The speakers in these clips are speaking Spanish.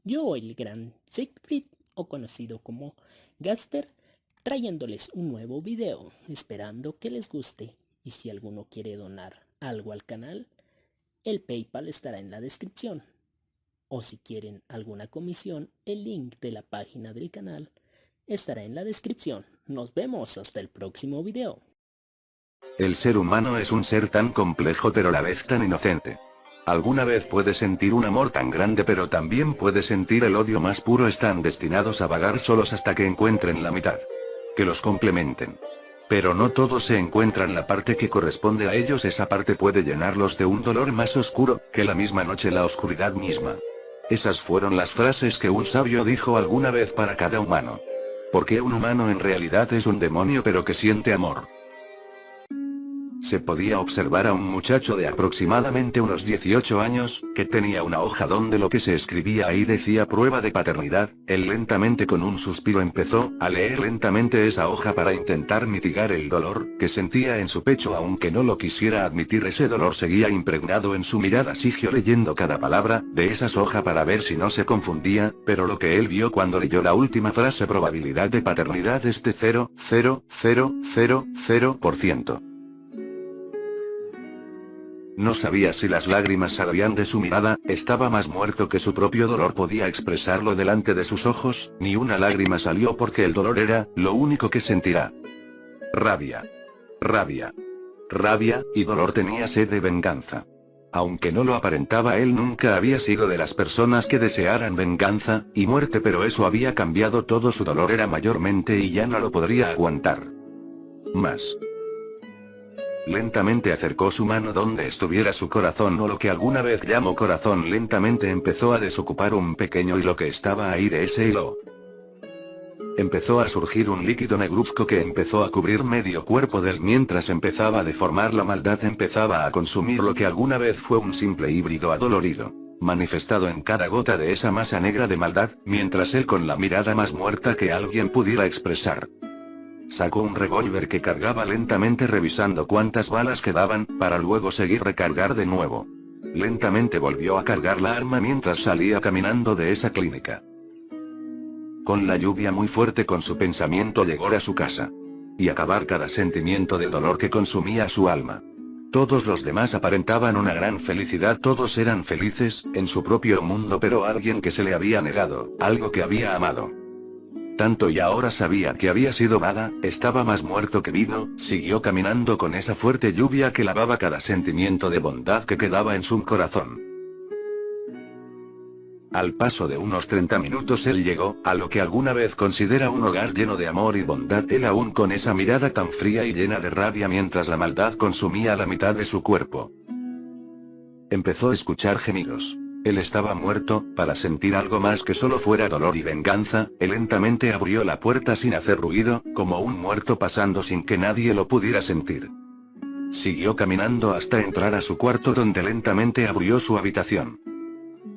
Yo, el gran Siegfried, o conocido como Gaster, trayéndoles un nuevo video, esperando que les guste. Y si alguno quiere donar algo al canal, el PayPal estará en la descripción. O si quieren alguna comisión, el link de la página del canal estará en la descripción. Nos vemos hasta el próximo video. El ser humano es un ser tan complejo pero a la vez tan inocente. Alguna vez puede sentir un amor tan grande pero también puede sentir el odio más puro. Están destinados a vagar solos hasta que encuentren la mitad. Que los complementen. Pero no todos se encuentran la parte que corresponde a ellos. Esa parte puede llenarlos de un dolor más oscuro que la misma noche, la oscuridad misma. Esas fueron las frases que un sabio dijo alguna vez para cada humano. Porque un humano en realidad es un demonio pero que siente amor. Se podía observar a un muchacho de aproximadamente unos 18 años, que tenía una hoja donde lo que se escribía ahí decía prueba de paternidad. Él lentamente, con un suspiro, empezó a leer lentamente esa hoja para intentar mitigar el dolor que sentía en su pecho. Aunque no lo quisiera admitir, ese dolor seguía impregnado en su mirada. Siguió leyendo cada palabra de esa hoja para ver si no se confundía, pero lo que él vio cuando leyó la última frase, probabilidad de paternidad es de 0,0000%. No sabía si las lágrimas salían de su mirada, estaba más muerto que su propio dolor podía expresarlo delante de sus ojos. Ni una lágrima salió porque el dolor era lo único que sentirá. Rabia. Rabia. Rabia y dolor. Tenía sed de venganza. Aunque no lo aparentaba, él nunca había sido de las personas que desearan venganza y muerte, pero eso había cambiado todo. Su dolor era mayormente y ya no lo podría aguantar más. Lentamente acercó su mano donde estuviera su corazón, o lo que alguna vez llamó corazón. Lentamente empezó a desocupar un pequeño hilo que estaba ahí. De ese hilo empezó a surgir un líquido negruzco que empezó a cubrir medio cuerpo de él. Mientras empezaba a deformar, la maldad empezaba a consumir lo que alguna vez fue un simple híbrido adolorido, manifestado en cada gota de esa masa negra de maldad, mientras él, con la mirada más muerta que alguien pudiera expresar, sacó un revólver que cargaba lentamente, revisando cuántas balas quedaban, para luego seguir recargar de nuevo. Lentamente volvió a cargar la arma mientras salía caminando de esa clínica. Con la lluvia muy fuerte, con su pensamiento llegó a su casa. Y acabar cada sentimiento de dolor que consumía su alma. Todos los demás aparentaban una gran felicidad, todos eran felices en su propio mundo, pero alguien que se le había negado, algo que había amado tanto y ahora sabía que había sido nada, estaba más muerto que vivo. Siguió caminando con esa fuerte lluvia que lavaba cada sentimiento de bondad que quedaba en su corazón. Al paso de unos 30 minutos él llegó a lo que alguna vez considera un hogar lleno de amor y bondad. Él, aún con esa mirada tan fría y llena de rabia, mientras la maldad consumía la mitad de su cuerpo, empezó a escuchar gemidos. Él estaba muerto, para sentir algo más que solo fuera dolor y venganza. Él lentamente abrió la puerta sin hacer ruido, como un muerto pasando sin que nadie lo pudiera sentir. Siguió caminando hasta entrar a su cuarto, donde lentamente abrió su habitación.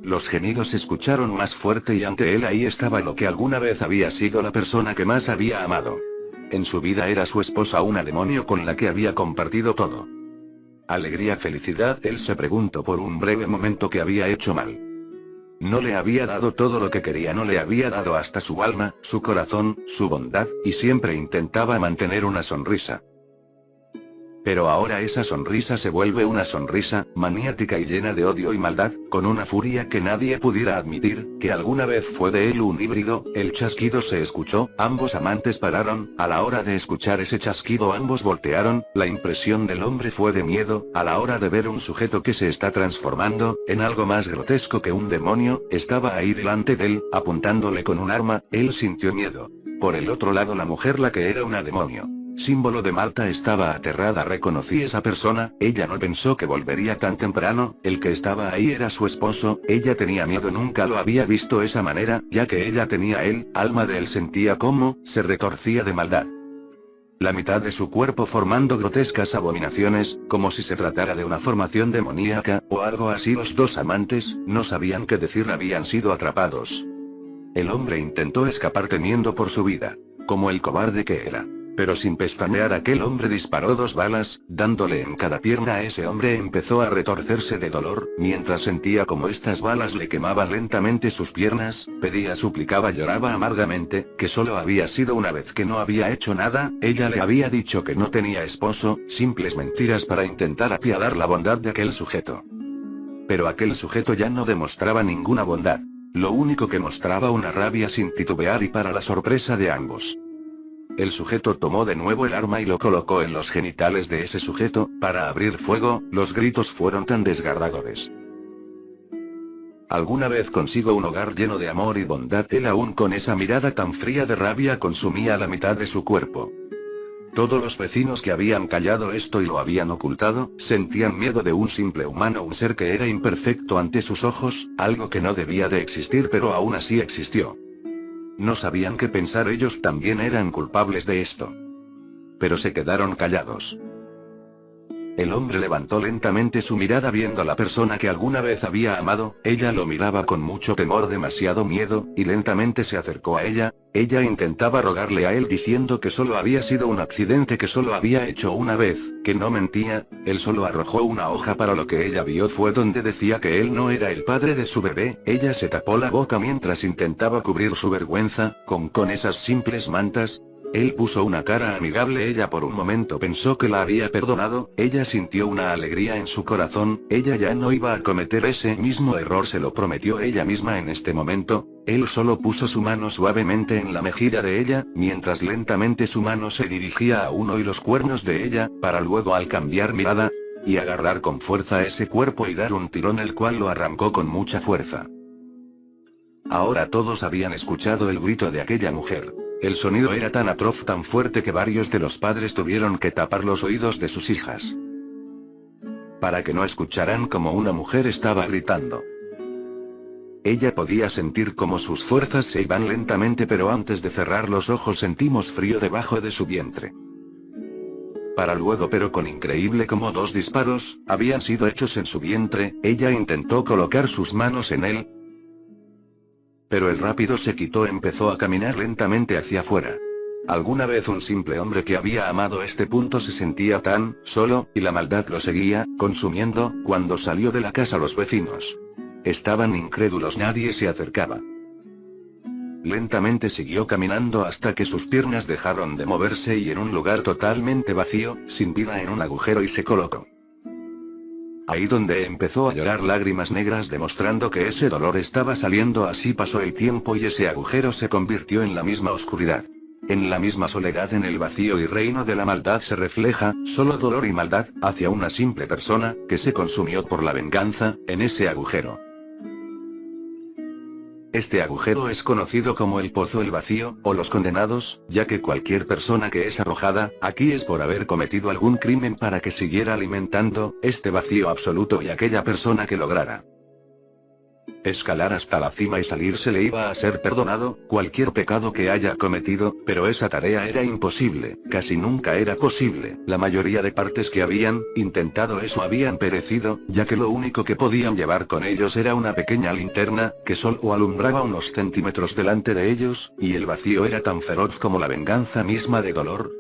Los gemidos se escucharon más fuerte y ante él ahí estaba lo que alguna vez había sido la persona que más había amado en su vida. Era su esposa, una demonio con la que había compartido todo. Alegría, felicidad. Él se preguntó por un breve momento qué había hecho mal. No le había dado todo lo que quería, no le había dado hasta su alma, su corazón, su bondad, y siempre intentaba mantener una sonrisa. Pero ahora esa sonrisa se vuelve una sonrisa maniática y llena de odio y maldad, con una furia que nadie pudiera admitir que alguna vez fue de él un híbrido. El chasquido se escuchó, ambos amantes pararon. A la hora de escuchar ese chasquido ambos voltearon. La impresión del hombre fue de miedo, a la hora de ver un sujeto que se está transformando en algo más grotesco que un demonio. Estaba ahí delante de él, apuntándole con un arma. Él sintió miedo. Por el otro lado, la mujer, la que era una demonio, símbolo de Malta, estaba aterrada. Reconocí esa persona. Ella no pensó que volvería tan temprano. El que estaba ahí era su esposo. Ella tenía miedo, nunca lo había visto de esa manera, ya que ella tenía él, alma de él. Sentía cómo se retorcía de maldad la mitad de su cuerpo, formando grotescas abominaciones, como si se tratara de una formación demoníaca, o algo así. Los dos amantes no sabían qué decir, habían sido atrapados. El hombre intentó escapar temiendo por su vida, como el cobarde que era. Pero sin pestañear aquel hombre disparó 2 balas, dándole en cada pierna a ese hombre. Empezó a retorcerse de dolor, mientras sentía como estas balas le quemaban lentamente sus piernas, pedía, suplicaba, lloraba amargamente, que solo había sido una vez, que no había hecho nada, ella le había dicho que no tenía esposo, simples mentiras para intentar apiadar la bondad de aquel sujeto. Pero aquel sujeto ya no demostraba ninguna bondad. Lo único que mostraba una rabia sin titubear, y para la sorpresa de ambos, el sujeto tomó de nuevo el arma y lo colocó en los genitales de ese sujeto, para abrir fuego. Los gritos fueron tan desgarradores. ¿Alguna vez consigo un hogar lleno de amor y bondad? Él, aún con esa mirada tan fría de rabia, consumía la mitad de su cuerpo. Todos los vecinos que habían callado esto y lo habían ocultado, sentían miedo de un simple humano, un ser que era imperfecto ante sus ojos, algo que no debía de existir pero aún así existió. No sabían qué pensar, ellos también eran culpables de esto. Pero se quedaron callados. El hombre levantó lentamente su mirada viendo a la persona que alguna vez había amado. Ella lo miraba con mucho temor, demasiado miedo, y lentamente se acercó a ella. Ella intentaba rogarle a él diciendo que solo había sido un accidente, que solo había hecho una vez, que no mentía. Él solo arrojó una hoja, para lo que ella vio fue donde decía que él no era el padre de su bebé. Ella se tapó la boca mientras intentaba cubrir su vergüenza, con esas simples mantas. Él puso una cara amigable. Ella por un momento pensó que la había perdonado. Ella sintió una alegría en su corazón. Ella ya no iba a cometer ese mismo error, se lo prometió ella misma en este momento. Él solo puso su mano suavemente en la mejilla de ella, mientras lentamente su mano se dirigía a uno y los cuernos de ella, para luego, al cambiar mirada, y agarrar con fuerza ese cuerpo y dar un tirón, el cual lo arrancó con mucha fuerza. Ahora todos habían escuchado el grito de aquella mujer. El sonido era tan atroz, tan fuerte, que varios de los padres tuvieron que tapar los oídos de sus hijas, para que no escucharan como una mujer estaba gritando. Ella podía sentir cómo sus fuerzas se iban lentamente, pero antes de cerrar los ojos sentimos frío debajo de su vientre. Para luego, pero con increíble como 2 disparos, habían sido hechos en su vientre. Ella intentó colocar sus manos en él, pero el rápido se quitó, empezó a caminar lentamente hacia afuera. Alguna vez un simple hombre que había amado este punto se sentía tan solo, y la maldad lo seguía consumiendo. Cuando salió de la casa, los vecinos estaban incrédulos, nadie se acercaba. Lentamente siguió caminando hasta que sus piernas dejaron de moverse y en un lugar totalmente vacío, sin vida, en un agujero, y se colocó. Ahí donde empezó a llorar lágrimas negras, demostrando que ese dolor estaba saliendo. Así pasó el tiempo y ese agujero se convirtió en la misma oscuridad, en la misma soledad, en el vacío y reino de la maldad se refleja, solo dolor y maldad, hacia una simple persona, que se consumió por la venganza, en ese agujero. Este agujero es conocido como el pozo, el vacío, o los condenados, ya que cualquier persona que es arrojada aquí es por haber cometido algún crimen, para que siguiera alimentando este vacío absoluto, y aquella persona que lograra escalar hasta la cima y salirse le iba a ser perdonado cualquier pecado que haya cometido, pero esa tarea era imposible, casi nunca era posible. La mayoría de partes que habían intentado eso habían perecido, ya que lo único que podían llevar con ellos era una pequeña linterna, que solo alumbraba unos centímetros delante de ellos, y el vacío era tan feroz como la venganza misma de dolor.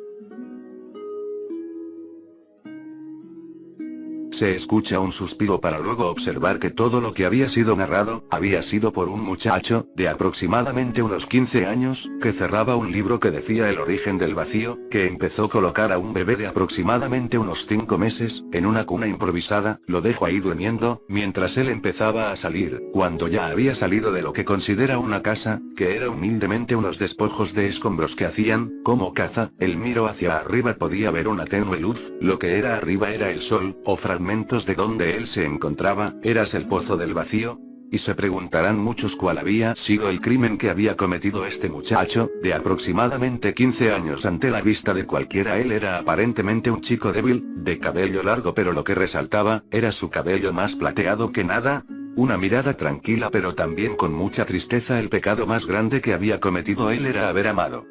Se escucha un suspiro, para luego observar que todo lo que había sido narrado, había sido por un muchacho, de aproximadamente unos 15 años, que cerraba un libro que decía el origen del vacío, que empezó a colocar a un bebé de aproximadamente unos 5 meses, en una cuna improvisada, lo dejó ahí durmiendo, mientras él empezaba a salir. Cuando ya había salido de lo que considera una casa, que era humildemente unos despojos de escombros que hacían como caza, él miró hacia arriba, podía ver una tenue luz. Lo que era arriba era el sol, o fragmentos de donde él se encontraba. Eras el pozo del vacío. Y se preguntarán muchos cuál había sido el crimen que había cometido este muchacho, de aproximadamente 15 años. Ante la vista de cualquiera, él era aparentemente un chico débil, de cabello largo, pero lo que resaltaba, era su cabello más plateado que nada. Una mirada tranquila, pero también con mucha tristeza. El pecado más grande que había cometido él era haber amado.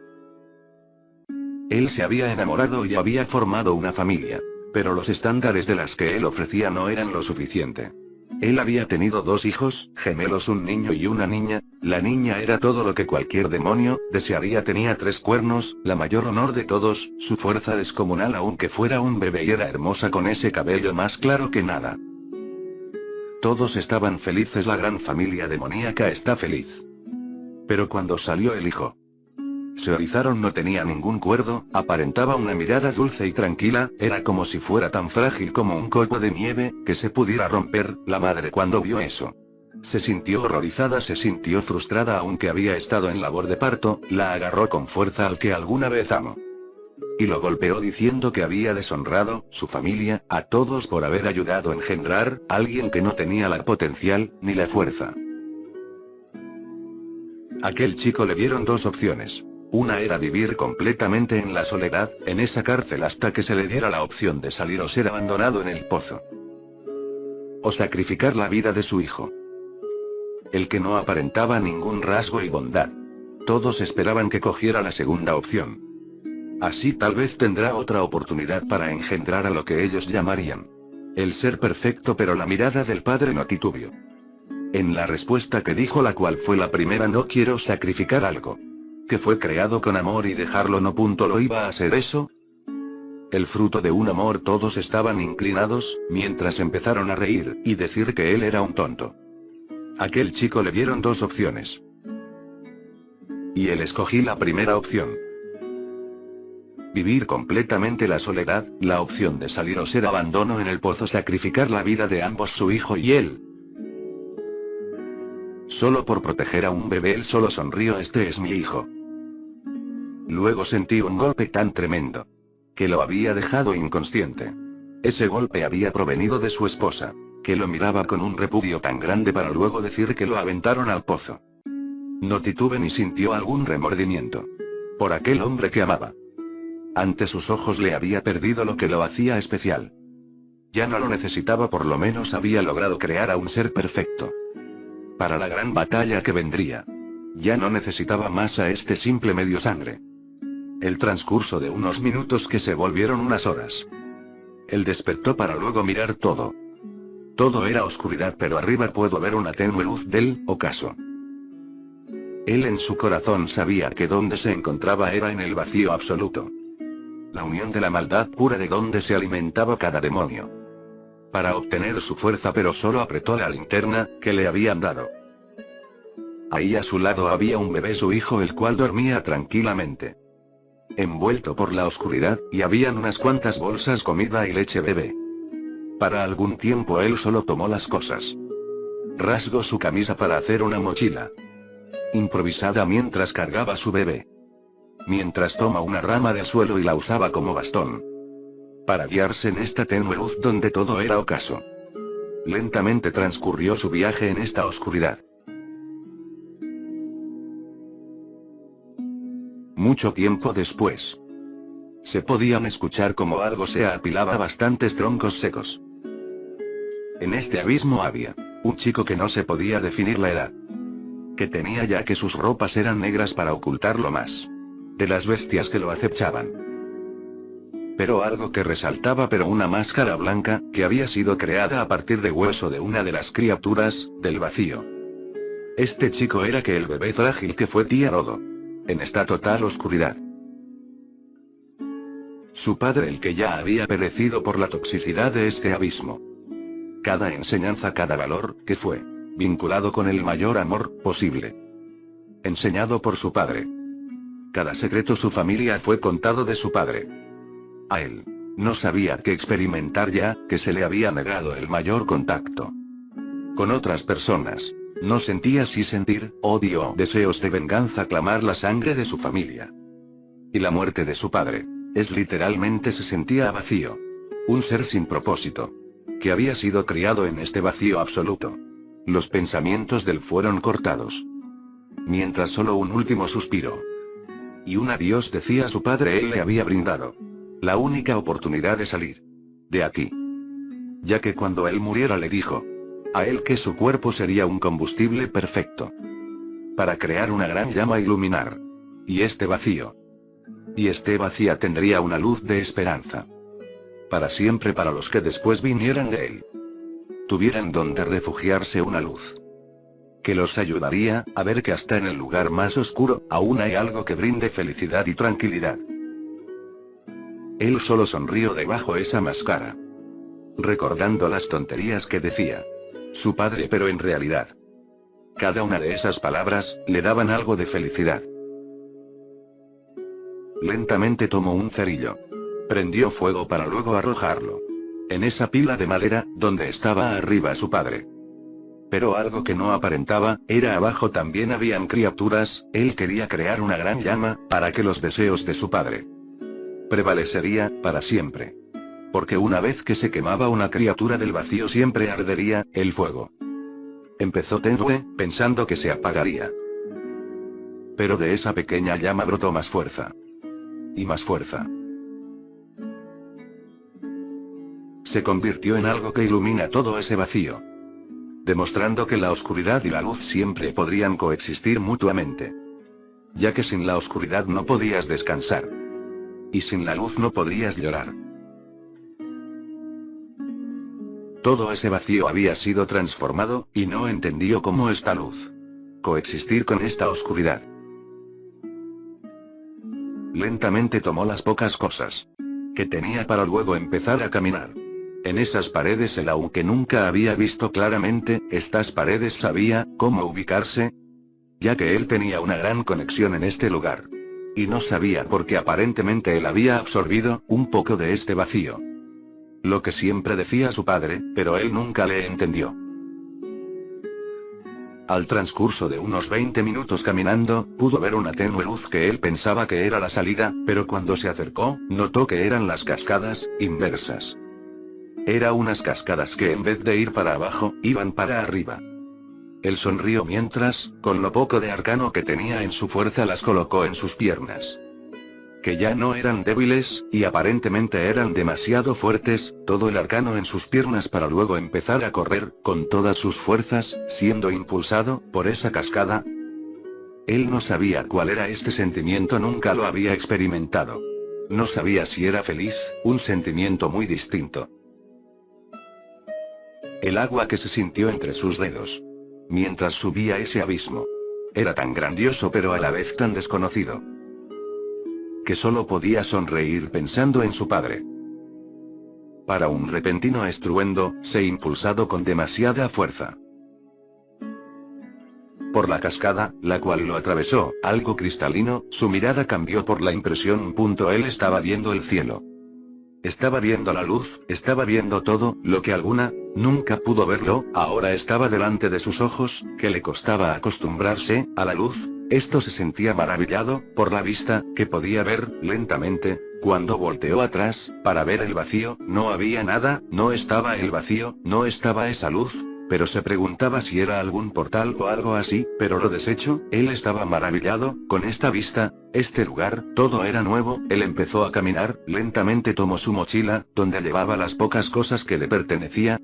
Él se había enamorado y había formado una familia, pero los estándares de las que él ofrecía no eran lo suficiente. Él había tenido 2 hijos, gemelos, un niño y una niña. La niña era todo lo que cualquier demonio desearía, tenía 3 cuernos, la mayor honor de todos, su fuerza descomunal aunque fuera un bebé y era hermosa con ese cabello más claro que nada. Todos estaban felices, la gran familia demoníaca está feliz. Pero cuando salió el hijo, se orizaron, no tenía ningún cuerdo, aparentaba una mirada dulce y tranquila, era como si fuera tan frágil como un copo de nieve, que se pudiera romper. La madre cuando vio eso, se sintió horrorizada, se sintió frustrada aunque había estado en labor de parto, la agarró con fuerza al que alguna vez amó. Y lo golpeó diciendo que había deshonrado su familia, a todos por haber ayudado a engendrar a alguien que no tenía la potencial, ni la fuerza. A aquel chico le dieron 2 opciones. Una era vivir completamente en la soledad, en esa cárcel hasta que se le diera la opción de salir o ser abandonado en el pozo. O sacrificar la vida de su hijo. El que no aparentaba ningún rasgo y bondad. Todos esperaban que cogiera la segunda opción. Así tal vez tendrá otra oportunidad para engendrar a lo que ellos llamarían el ser perfecto, pero la mirada del padre no titubeó. En la respuesta que dijo, la cual fue la primera: no quiero sacrificar algo que fue creado con amor y dejarlo. No. ¿Lo iba a hacer eso? El fruto de un amor. Todos estaban inclinados, mientras empezaron a reír y decir que él era un tonto. A aquel chico le dieron 2 opciones. Y él escogió la primera opción. Vivir completamente la soledad, la opción de salir o ser abandono en el pozo, sacrificar la vida de ambos, su hijo y él. Solo por proteger a un bebé él solo sonrió: este es mi hijo. Luego sentí un golpe tan tremendo que lo había dejado inconsciente. Ese golpe había provenido de su esposa, que lo miraba con un repudio tan grande para luego decir que lo aventaron al pozo. No titubeó ni sintió algún remordimiento por aquel hombre que amaba. Ante sus ojos le había perdido lo que lo hacía especial. Ya no lo necesitaba, por lo menos había logrado crear a un ser perfecto. Para la gran batalla que vendría, ya no necesitaba más a este simple medio sangre. El transcurso de unos minutos que se volvieron unas horas. Él despertó para luego mirar todo. Todo era oscuridad, pero arriba pudo ver una tenue luz del ocaso. Él en su corazón sabía que donde se encontraba era en el vacío absoluto. La unión de la maldad pura de donde se alimentaba cada demonio. Para obtener su fuerza, pero solo apretó la linterna que le habían dado. Ahí a su lado había un bebé, su hijo, el cual dormía tranquilamente, envuelto por la oscuridad, y habían unas cuantas bolsas, comida y leche bebé. Para algún tiempo él solo tomó las cosas. Rasgó su camisa para hacer una mochila improvisada mientras cargaba su bebé. Mientras toma una rama del suelo y la usaba como bastón para guiarse en esta tenue luz donde todo era ocaso. Lentamente transcurrió su viaje en esta oscuridad. Mucho tiempo después, se podían escuchar como algo se apilaba bastantes troncos secos. En este abismo había un chico que no se podía definir la edad que tenía, ya que sus ropas eran negras para ocultarlo más de las bestias que lo acechaban. Pero algo que resaltaba, pero una máscara blanca, que había sido creada a partir de hueso de una de las criaturas del vacío. Este chico era que el bebé frágil que fue tirado en esta total oscuridad. Su padre, el que ya había perecido por la toxicidad de este abismo. Cada enseñanza, cada valor, que fue vinculado con el mayor amor posible, enseñado por su padre. Cada secreto su familia fue contado de su padre. A él no sabía qué experimentar, ya que se le había negado el mayor contacto con otras personas. No sentía si sentir odio o deseos de venganza, clamar la sangre de su familia y la muerte de su padre. Es literalmente se sentía vacío. Un ser sin propósito, que había sido criado en este vacío absoluto. Los pensamientos del fueron cortados. Mientras solo un último suspiro y un adiós decía su padre, él le había brindado la única oportunidad de salir de aquí. Ya que cuando él muriera le dijo a él que su cuerpo sería un combustible perfecto para crear una gran llama a iluminar. Y este vacío. Y este vacía tendría una luz de esperanza para siempre para los que después vinieran de él. tuvieran donde refugiarse una luz. Que los ayudaría a ver que hasta en el lugar más oscuro, aún hay algo que brinde felicidad y tranquilidad. Él solo sonrió debajo esa máscara, recordando las tonterías que decía su padre, pero en realidad, cada una de esas palabras le daban algo de felicidad. Lentamente tomó un cerillo. Prendió fuego para luego arrojarlo en esa pila de madera, donde estaba arriba su padre. Pero algo que no aparentaba, era abajo también habían criaturas. Él quería crear una gran llama, para que los deseos de su padre prevalecería, para siempre. Porque una vez que se quemaba una criatura del vacío siempre ardería, el fuego. Empezó tenue, pensando que se apagaría. Pero de esa pequeña llama brotó más fuerza. Y más fuerza. Se convirtió en algo que ilumina todo ese vacío, demostrando que la oscuridad y la luz siempre podrían coexistir mutuamente. Ya que sin la oscuridad no podías descansar. Y sin la luz no podrías llorar. Todo ese vacío había sido transformado, y no entendió cómo esta luz coexistir con esta oscuridad. Lentamente tomó las pocas cosas que tenía para luego empezar a caminar. En esas paredes él, aunque nunca había visto claramente estas paredes, sabía cómo ubicarse, ya que él tenía una gran conexión en este lugar. Y no sabía por qué aparentemente él había absorbido un poco de este vacío. Lo que siempre decía su padre, pero él nunca le entendió. Al transcurso de unos 20 minutos caminando, pudo ver una tenue luz que él pensaba que era la salida, pero cuando se acercó, notó que eran las cascadas inversas. Eran unas cascadas que en vez de ir para abajo, iban para arriba. Él sonrió mientras, con lo poco de arcano que tenía en su fuerza, las colocó en sus piernas. Que ya no eran débiles, y aparentemente eran demasiado fuertes, todo el arcano en sus piernas para luego empezar a correr, con todas sus fuerzas, siendo impulsado por esa cascada. Él no sabía cuál era este sentimiento, nunca lo había experimentado. No sabía si era feliz, un sentimiento muy distinto. El agua que se sintió entre sus dedos mientras subía ese abismo era tan grandioso pero a la vez tan desconocido, que solo podía sonreír pensando en su padre. Para un repentino estruendo, se impulsado con demasiada fuerza por la cascada, la cual lo atravesó, algo cristalino, su mirada cambió por la impresión. Él estaba viendo el cielo. Estaba viendo la luz, estaba viendo todo, lo que nunca pudo verlo, ahora estaba delante de sus ojos, que le costaba acostumbrarse a la luz. Esto se sentía maravillado, por la vista, que podía ver, lentamente, cuando volteó atrás, para ver el vacío, no había nada, no estaba el vacío, no estaba esa luz, pero se preguntaba si era algún portal o algo así, pero lo deshecho, él estaba maravillado, con esta vista, este lugar, todo era nuevo. Él empezó a caminar, lentamente tomó su mochila, donde llevaba las pocas cosas que le pertenecía.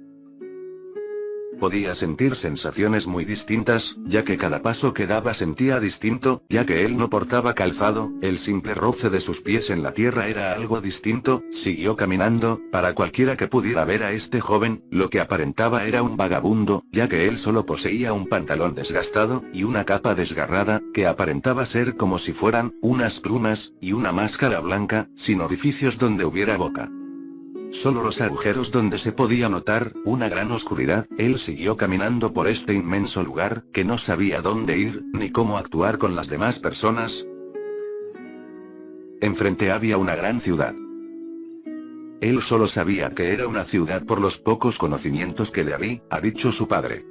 Podía sentir sensaciones muy distintas, ya que cada paso que daba sentía distinto, ya que él no portaba calzado, el simple roce de sus pies en la tierra era algo distinto. Siguió caminando, para cualquiera que pudiera ver a este joven, lo que aparentaba era un vagabundo, ya que él solo poseía un pantalón desgastado, y una capa desgarrada, que aparentaba ser como si fueran unas plumas, y una máscara blanca, sin orificios donde hubiera boca. Solo los agujeros donde se podía notar una gran oscuridad. Él siguió caminando por este inmenso lugar, que no sabía dónde ir, ni cómo actuar con las demás personas. Enfrente había una gran ciudad. Él solo sabía que era una ciudad por los pocos conocimientos que le había dicho su padre.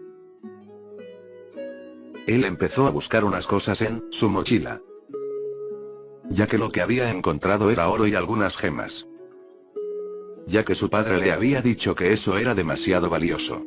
Él empezó a buscar unas cosas en su mochila, ya que lo que había encontrado era oro y algunas gemas, ya que su padre le había dicho que eso era demasiado valioso.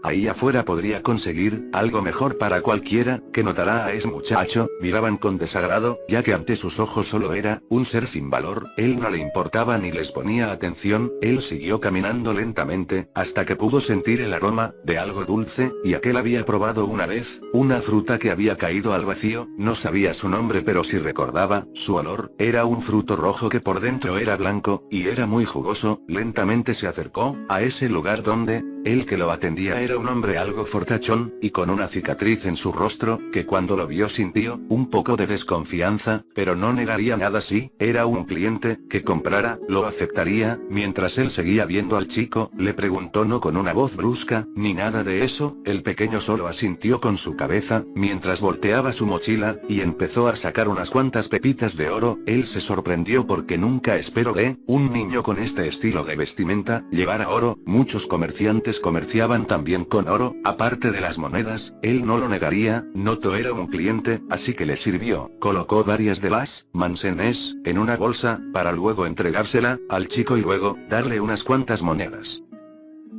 Ahí afuera podría conseguir algo mejor para cualquiera que notara a ese muchacho. Miraban con desagrado, ya que ante sus ojos solo era un ser sin valor. Él no le importaba ni les ponía atención. Él siguió caminando lentamente, hasta que pudo sentir el aroma de algo dulce, y aquel había probado una vez, una fruta que había caído al vacío. No sabía su nombre, pero sí recordaba su olor. Era un fruto rojo que por dentro era blanco, y era muy jugoso. Lentamente se acercó a ese lugar donde El que lo atendía era un hombre algo fortachón, y con una cicatriz en su rostro, que cuando lo vio sintió un poco de desconfianza, pero no negaría nada si era un cliente que comprara, lo aceptaría. Mientras él seguía viendo al chico, le preguntó no con una voz brusca, ni nada de eso, el pequeño solo asintió con su cabeza, mientras volteaba su mochila, y empezó a sacar unas cuantas pepitas de oro. Él se sorprendió porque nunca esperó de un niño con este estilo de vestimenta llevara oro. Muchos comerciantes comerciaban también con oro, aparte de las monedas. Él no lo negaría, Noto era un cliente, así que le sirvió. Colocó varias de las manzanas en una bolsa, para luego entregársela al chico y luego darle unas cuantas monedas.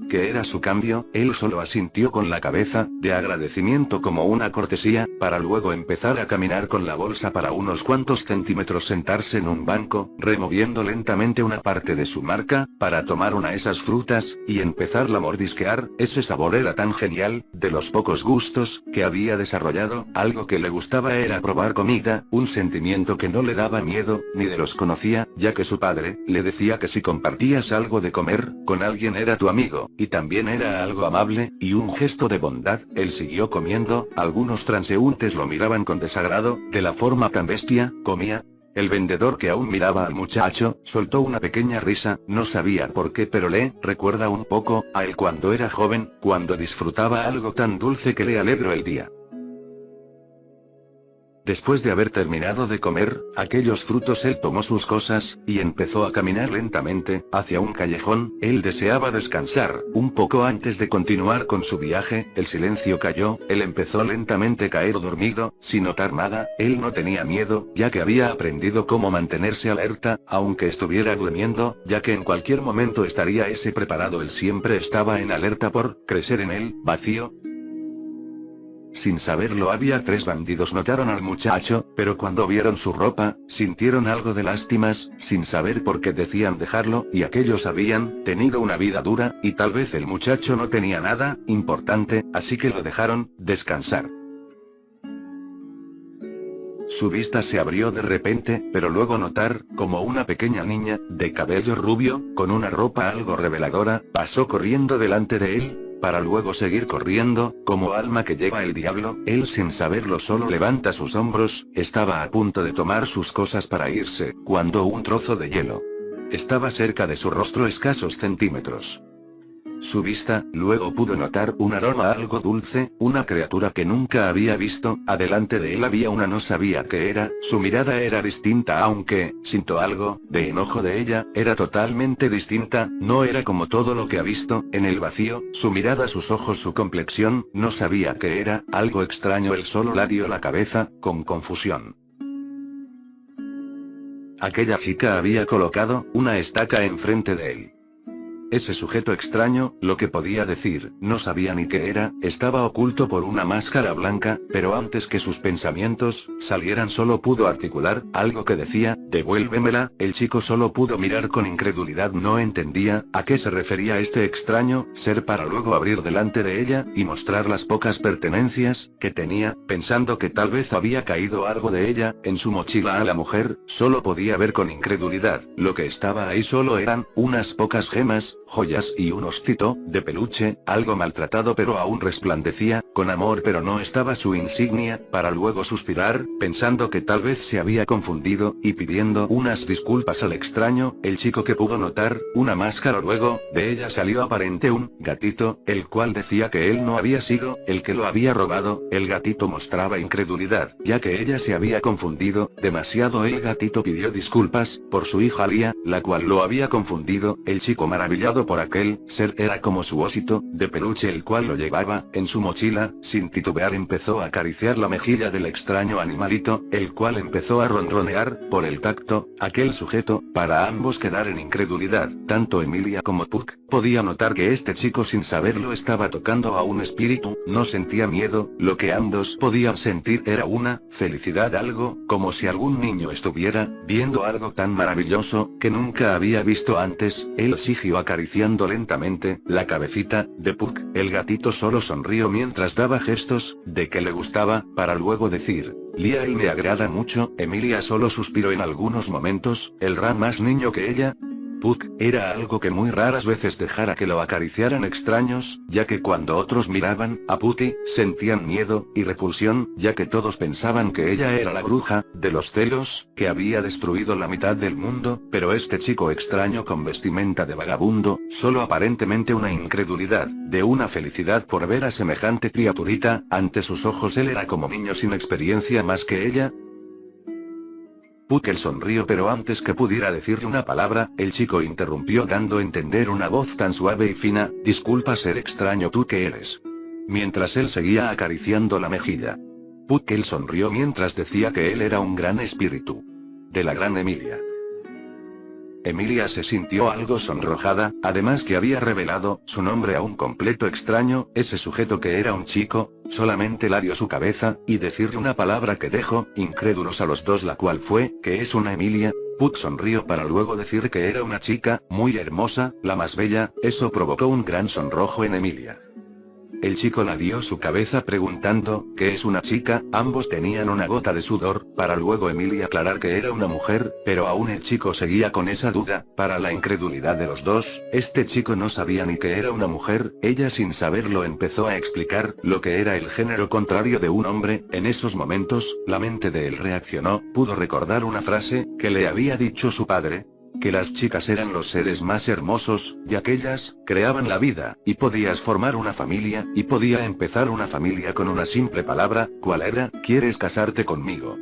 ¿Qué era su cambio? Él solo asintió con la cabeza, de agradecimiento como una cortesía, para luego empezar a caminar con la bolsa para unos cuantos centímetros, sentarse en un banco, removiendo lentamente una parte de su marca, para tomar una de esas frutas, y empezarla a mordisquear. Ese sabor era tan genial, de los pocos gustos que había desarrollado. Algo que le gustaba era probar comida, un sentimiento que no le daba miedo, ni de los conocía, ya que su padre le decía que si compartías algo de comer con alguien era tu amigo. Y también era algo amable, y un gesto de bondad. Él siguió comiendo, algunos transeúntes lo miraban con desagrado, de la forma tan bestia, comía. El vendedor, que aún miraba al muchacho, soltó una pequeña risa, no sabía por qué, pero le recuerda un poco a él cuando era joven, cuando disfrutaba algo tan dulce que le alegró el día. Después de haber terminado de comer aquellos frutos, él tomó sus cosas, y empezó a caminar lentamente, hacia un callejón. Él deseaba descansar un poco antes de continuar con su viaje. El silencio cayó, él empezó lentamente a caer dormido, sin notar nada. Él no tenía miedo, ya que había aprendido cómo mantenerse alerta, aunque estuviera durmiendo, ya que en cualquier momento estaría preparado. Él siempre estaba en alerta por crecer en el vacío. Sin saberlo, había 3 bandidos. Notaron al muchacho, pero cuando vieron su ropa, sintieron algo de lástimas, sin saber por qué decían dejarlo, y aquellos habían tenido una vida dura, y tal vez el muchacho no tenía nada importante, así que lo dejaron descansar. Su vista se abrió de repente, pero luego notar como una pequeña niña, de cabello rubio, con una ropa algo reveladora, pasó corriendo delante de él, para luego seguir corriendo, como alma que lleva el diablo. Él, sin saberlo, solo levanta sus hombros. Estaba a punto de tomar sus cosas para irse, cuando un trozo de hielo estaba cerca de su rostro, escasos centímetros. Su vista, luego pudo notar un aroma algo dulce, una criatura que nunca había visto. Adelante de él había una, no sabía qué era. Su mirada era distinta, aunque sintió algo de enojo de ella. Era totalmente distinta, no era como todo lo que ha visto en el vacío. Su mirada, sus ojos, su complexión, no sabía qué era, algo extraño. Él solo la dio la cabeza, con confusión. Aquella chica había colocado una estaca enfrente de él. Ese sujeto extraño, lo que podía decir, no sabía ni qué era, estaba oculto por una máscara blanca, pero antes que sus pensamientos salieran solo pudo articular algo que decía, devuélvemela. El chico solo pudo mirar con incredulidad, no entendía a qué se refería este extraño ser, para luego abrir delante de ella, y mostrar las pocas pertenencias que tenía, pensando que tal vez había caído algo de ella en su mochila. A la mujer solo podía ver con incredulidad, lo que estaba ahí solo eran unas pocas gemas, joyas y un osito de peluche, algo maltratado pero aún resplandecía con amor, pero no estaba su insignia. Para luego suspirar, pensando que tal vez se había confundido, y pidiendo unas disculpas al extraño. El chico, que pudo notar una máscara, luego de ella salió aparente un gatito, el cual decía que él no había sido el que lo había robado. El gatito mostraba incredulidad, ya que ella se había confundido demasiado. El gatito pidió disculpas por su hija Lia, la cual lo había confundido. El chico, maravillado por aquel ser, era como su osito de peluche, el cual lo llevaba en su mochila. Sin titubear empezó a acariciar la mejilla del extraño animalito, el cual empezó a ronronear por el tacto. Aquel sujeto, para ambos quedar en incredulidad, tanto Emilia como Puck podía notar que este chico, sin saberlo, estaba tocando a un espíritu. No sentía miedo, lo que ambos podían sentir era una felicidad, algo como si algún niño estuviera viendo algo tan maravilloso que nunca había visto antes. Él siguió acariciando lentamente la cabecita de Puck. El gatito solo sonrió mientras daba gestos de que le gustaba, para luego decir, Lia, él me agrada mucho. Emilia solo suspiró en algunos momentos. ¿El Ram más niño que ella? Puck, era algo que muy raras veces dejara que lo acariciaran extraños, ya que cuando otros miraban a Pucky, sentían miedo y repulsión, ya que todos pensaban que ella era la bruja de los celos, que había destruido la mitad del mundo, pero este chico extraño con vestimenta de vagabundo, solo aparentemente una incredulidad, de una felicidad por ver a semejante criaturita, ante sus ojos él era como niño sin experiencia más que ella. Puck sonrió, pero antes que pudiera decirle una palabra, el chico interrumpió dando a entender una voz tan suave y fina: disculpa ser extraño, ¿tú qué eres? Mientras él seguía acariciando la mejilla. Puck sonrió mientras decía que él era un gran espíritu. De la gran Emilia. Emilia se sintió algo sonrojada, además que había revelado su nombre a un completo extraño, ese sujeto que era un chico, solamente la dio su cabeza, y decirle una palabra que dejó incrédulos a los dos, la cual fue, ¿qué es una Emilia? Puck sonrió para luego decir que era una chica, muy hermosa, la más bella, eso provocó un gran sonrojo en Emilia. El chico la dio su cabeza preguntando, ¿qué es una chica? Ambos tenían una gota de sudor, para luego Emilia aclarar que era una mujer, pero aún el chico seguía con esa duda, para la incredulidad de los dos, este chico no sabía ni que era una mujer, ella sin saberlo empezó a explicar lo que era el género contrario de un hombre, en esos momentos, la mente de él reaccionó, pudo recordar una frase, que le había dicho su padre, que las chicas eran los seres más hermosos, y aquellas, creaban la vida, y podías formar una familia, y podía empezar una familia con una simple palabra, ¿cuál era? ¿Quieres casarte conmigo?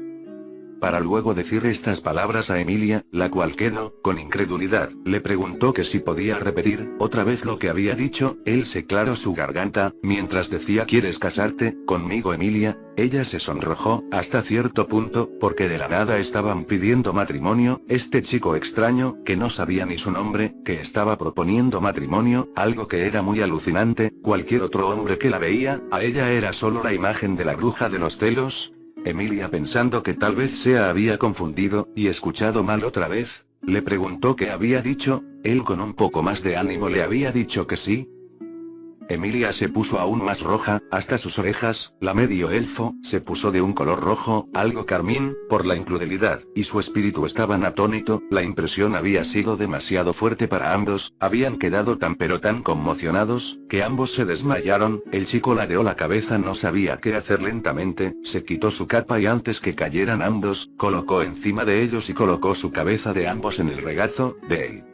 Para luego decir estas palabras a Emilia, la cual quedó, con incredulidad, le preguntó que si podía repetir, otra vez lo que había dicho, él se aclaró su garganta, mientras decía ¿quieres casarte, conmigo Emilia? Ella se sonrojó, hasta cierto punto, porque de la nada estaban pidiendo matrimonio, este chico extraño, que no sabía ni su nombre, que estaba proponiendo matrimonio, algo que era muy alucinante, cualquier otro hombre que la veía, a ella era solo la imagen de la bruja de los celos. Emilia pensando que tal vez se había confundido, y escuchado mal otra vez, le preguntó qué había dicho, él con un poco más de ánimo le había dicho que sí. Emilia se puso aún más roja, hasta sus orejas, la medio elfo, se puso de un color rojo, algo carmín, por la incredulidad, y su espíritu estaba atónito, la impresión había sido demasiado fuerte para ambos, habían quedado tan pero tan conmocionados, que ambos se desmayaron, el chico ladeó la cabeza, no sabía qué hacer lentamente, se quitó su capa y antes que cayeran ambos, colocó encima de ellos y colocó su cabeza de ambos en el regazo de él.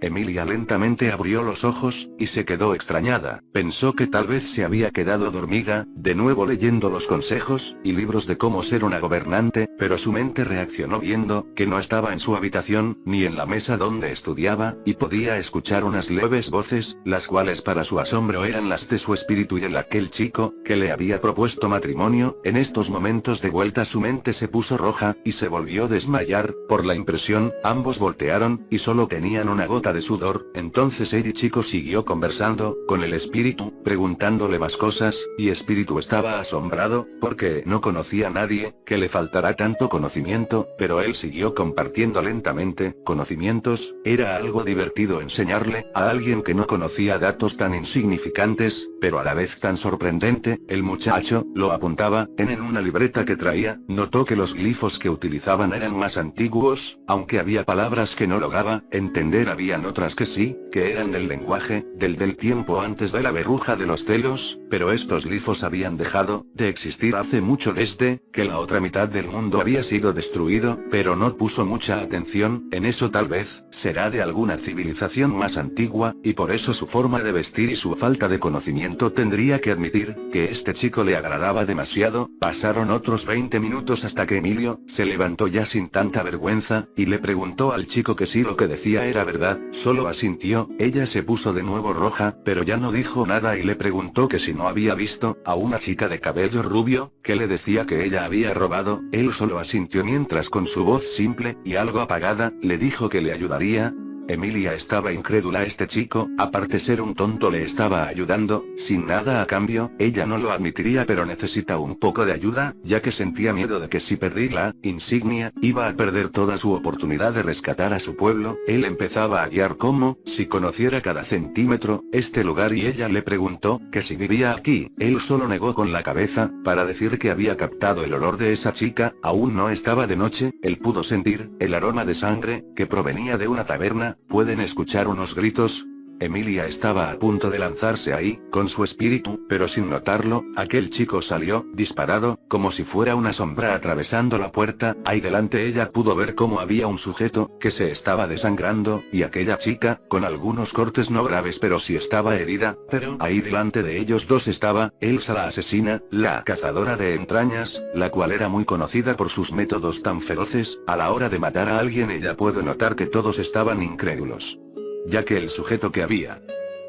Emilia lentamente abrió los ojos, y se quedó extrañada, pensó que tal vez se había quedado dormida, de nuevo leyendo los consejos, y libros de cómo ser una gobernante, pero su mente reaccionó viendo, que no estaba en su habitación, ni en la mesa donde estudiaba, y podía escuchar unas leves voces, las cuales para su asombro eran las de su espíritu y el aquel chico, que le había propuesto matrimonio, en estos momentos de vuelta su mente se puso roja, y se volvió a desmayar, por la impresión, ambos voltearon, y solo tenían una gota de sudor, entonces el chico siguió conversando, con el espíritu, preguntándole más cosas, y espíritu estaba asombrado, porque no conocía a nadie, que le faltará tanto conocimiento, pero él siguió compartiendo lentamente, conocimientos, era algo divertido enseñarle, a alguien que no conocía datos tan insignificantes, pero a la vez tan sorprendente, el muchacho, lo apuntaba, en una libreta que traía, notó que los glifos que utilizaban eran más antiguos, aunque había palabras que no lograba entender, habían otras que sí, que eran del lenguaje, del tiempo antes de la bruja de los celos, pero estos glifos habían dejado de existir hace mucho desde que la otra mitad del mundo había sido destruido, pero no puso mucha atención en eso, tal vez será de alguna civilización más antigua, y por eso su forma de vestir y su falta de conocimiento. Tendría que admitir que este chico le agradaba demasiado. Pasaron otros 20 minutos hasta que Emilio se levantó ya sin tanta vergüenza, y le preguntó al chico que si lo que decía era verdad, solo asintió, ella se puso de nuevo roja, pero ya no dijo nada y le preguntó que si no había visto a una chica de cabello rubio, que le decía que ella había robado, él solo asintió mientras con su voz simple, y algo apagada, le dijo que le ayudaría. Emilia estaba incrédula. Este chico, aparte ser un tonto, le estaba ayudando, sin nada a cambio. Ella no lo admitiría, pero necesita un poco de ayuda, ya que sentía miedo de que si perdí la insignia, iba a perder toda su oportunidad de rescatar a su pueblo. Él empezaba a guiar como si conociera cada centímetro este lugar, y ella le preguntó que si vivía aquí. Él solo negó con la cabeza, para decir que había captado el olor de esa chica. Aún no estaba de noche, él pudo sentir el aroma de sangre, que provenía de una taberna. Pueden escuchar unos gritos. Emilia estaba a punto de lanzarse ahí, con su espíritu, pero sin notarlo, aquel chico salió, disparado, como si fuera una sombra atravesando la puerta. Ahí delante ella pudo ver cómo había un sujeto, que se estaba desangrando, y aquella chica, con algunos cortes no graves pero sí estaba herida, pero ahí delante de ellos dos estaba, Elsa la asesina, la cazadora de entrañas, la cual era muy conocida por sus métodos tan feroces. A la hora de matar a alguien ella pudo notar que todos estaban incrédulos, ya que el sujeto que había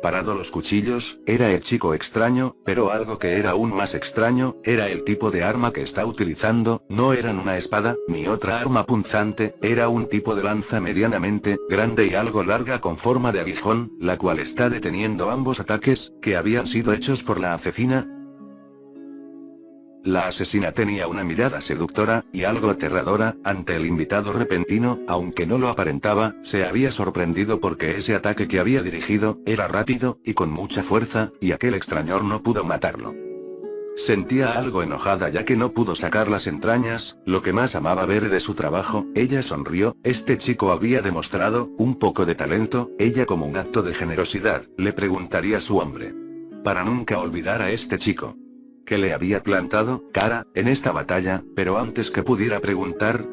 parado los cuchillos era el chico extraño, pero algo que era aún más extraño, era el tipo de arma que está utilizando. No eran una espada, ni otra arma punzante, era un tipo de lanza medianamente grande y algo larga con forma de aguijón, la cual está deteniendo ambos ataques, que habían sido hechos por la asesina. La asesina tenía una mirada seductora, y algo aterradora, ante el invitado repentino. Aunque no lo aparentaba, se había sorprendido porque ese ataque que había dirigido, era rápido, y con mucha fuerza, y aquel extrañor no pudo matarlo. Sentía algo enojada ya que no pudo sacar las entrañas, lo que más amaba ver de su trabajo. Ella sonrió. Este chico había demostrado un poco de talento. Ella, como un acto de generosidad, le preguntaría su nombre, para nunca olvidar a este chico que le había plantado cara en esta batalla. Pero antes que pudiera preguntar,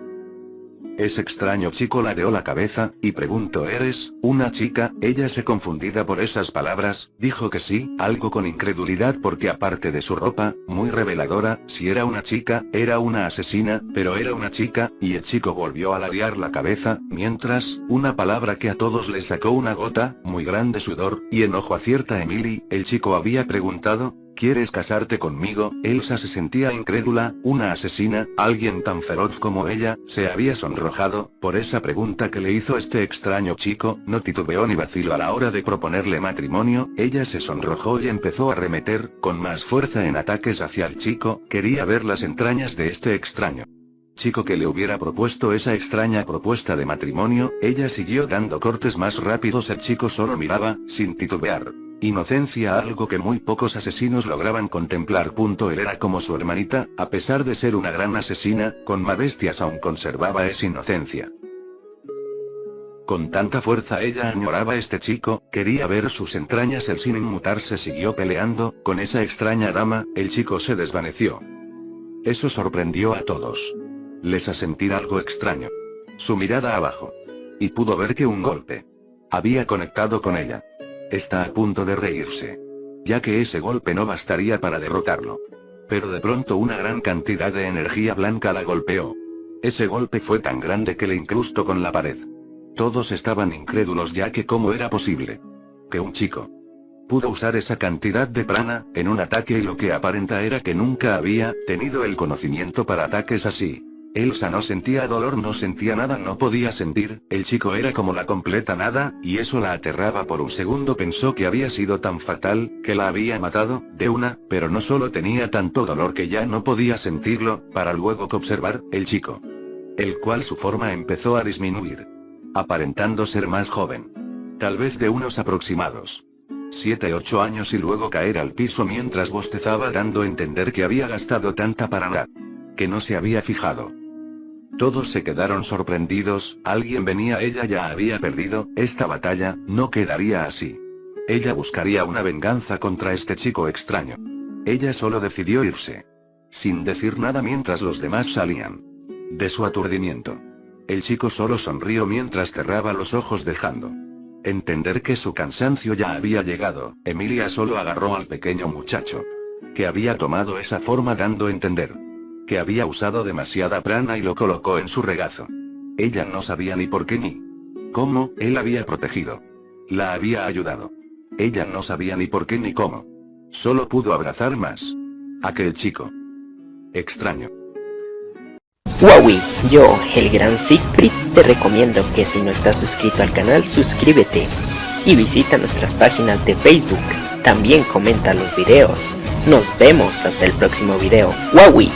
ese extraño chico ladeó la cabeza, y preguntó: ¿eres una chica? Ella, se confundida por esas palabras, dijo que sí, algo con incredulidad porque aparte de su ropa, muy reveladora, si era una chica, era una asesina, pero era una chica. Y el chico volvió a ladear la cabeza, mientras, una palabra que a todos les sacó una gota muy grande sudor, y enojo a cierta Emily. El chico había preguntado: ¿quieres casarte conmigo? Elsa se sentía incrédula. Una asesina, alguien tan feroz como ella, se había sonrojado por esa pregunta que le hizo este extraño chico. No titubeó ni vaciló a la hora de proponerle matrimonio. Ella se sonrojó y empezó a arremeter con más fuerza en ataques hacia el chico. Quería ver las entrañas de este extraño chico que le hubiera propuesto esa extraña propuesta de matrimonio. Ella siguió dando cortes más rápidos. El chico solo miraba, sin titubear. Inocencia, algo que muy pocos asesinos lograban contemplar. Él era como su hermanita, a pesar de ser una gran asesina, con modestias aún conservaba esa inocencia. Con tanta fuerza ella añoraba a este chico, quería ver sus entrañas. Él, sin inmutarse, siguió peleando con esa extraña dama. El chico se desvaneció. Eso sorprendió a todos. Les a sentir algo extraño. Su mirada abajo. Y pudo ver que un golpe había conectado con ella. Está a punto de reírse, ya que ese golpe no bastaría para derrotarlo. Pero de pronto una gran cantidad de energía blanca la golpeó. Ese golpe fue tan grande que le incrustó con la pared. Todos estaban incrédulos, ya que cómo era posible que un chico pudo usar esa cantidad de prana en un ataque, y lo que aparenta era que nunca había tenido el conocimiento para ataques así. Elsa no sentía dolor, no sentía nada, no podía sentir. El chico era como la completa nada, y eso la aterraba. Por un segundo pensó que había sido tan fatal, que la había matado de una, pero no. Solo tenía tanto dolor que ya no podía sentirlo, para luego observar el chico, el cual su forma empezó a disminuir, aparentando ser más joven, tal vez de unos aproximados 7-8 años, y luego caer al piso mientras bostezaba, dando a entender que había gastado tanta prana que no se había fijado. Todos se quedaron sorprendidos. Alguien venía. Ella ya había perdido esta batalla, no quedaría así. Ella buscaría una venganza contra este chico extraño. Ella solo decidió irse, sin decir nada, mientras los demás salían de su aturdimiento. El chico solo sonrió mientras cerraba los ojos, dejando entender que su cansancio ya había llegado. Emilia solo agarró al pequeño muchacho, que había tomado esa forma, dando a entender que había usado demasiada prana, y lo colocó en su regazo. Ella no sabía ni por qué ni cómo. Él había protegido, la había ayudado. Ella no sabía ni por qué ni cómo. Solo pudo abrazar más aquel chico extraño. Wowi, yo, el gran Siegfried, te recomiendo que si no estás suscrito al canal, suscríbete y visita nuestras páginas de Facebook. También comenta los videos. Nos vemos hasta el próximo video. Wowi.